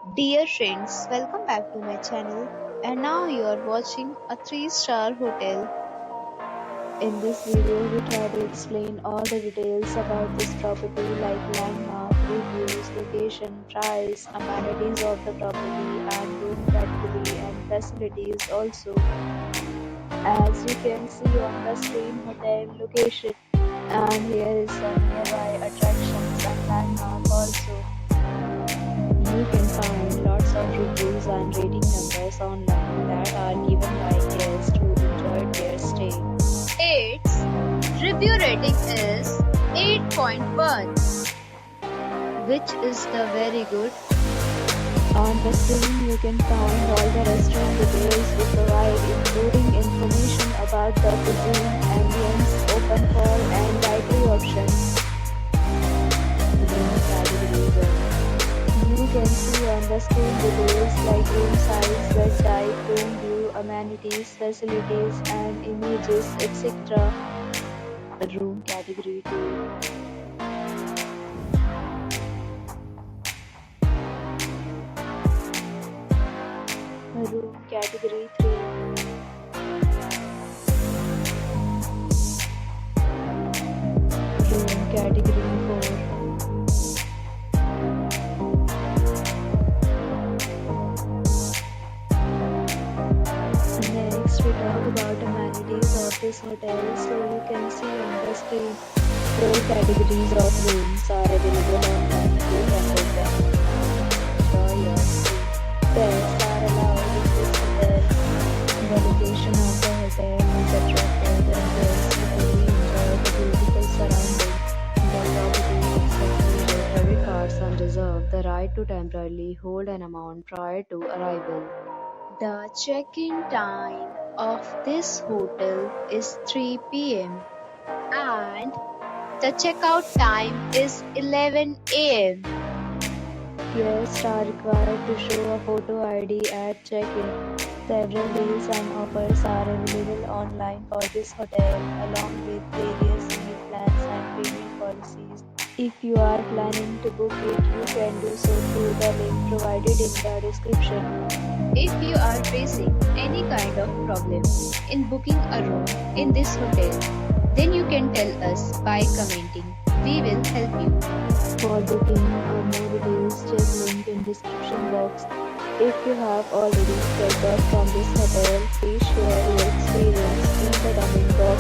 Dear friends, welcome back to my channel, and now you are watching a 3-star hotel. In this video, we try to explain all the details about this property like landmark, reviews, location, price, amenities of the property and room category and facilities also. As you can see on the screen, hotel location, and here is some nearby attractions and landmark also. You can find lots of reviews and rating numbers online that are given by guests who enjoyed their stay. Its review rating is 8.1, which is the very good. On the screen you can find all the restaurant details we provide, including information about the cuisine, ambience, open call and dietary options. Room category. You can see on the screen details like room size, bed type, room view, amenities, facilities and images, etc. Room category 2. Room category 3. Room category 4. Next, we talk about amenities of this hotel. So you can see on the screen, 4 categories of rooms are available online. You can book them. Enjoy your stay. Pets are allowed in this hotel. The location of the hotel is attractive and guests really enjoy the beautiful surroundings. The property accepts major credit cards and reserve the right to temporarily hold an amount prior to arrival. The check-in time of this hotel is 3 p.m. and the checkout time is 11 a.m. Guests are required to show a photo ID at check-in. Several deals and offers are available online for this hotel, along with various meal plans and payment policies. If you are planning to book it, you can do so through the link provided in the description. If you are facing any kind of problem in booking a room in this hotel, then you can tell us by commenting. We will help you. For booking or more details, check link in description box. If you have already checked out from this hotel, please share your experience in the comment box.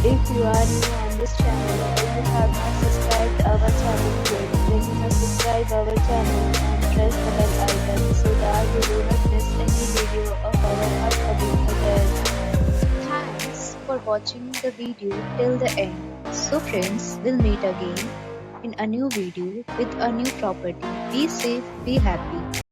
If you are new on this channel or you have not subscribed our channel yet, then you must subscribe our channel and press the bell icon so that you do not miss any video of our upcoming hotel. Thanks for watching the video till the end. So friends, we'll meet again in a new video with a new property. Be safe, be happy.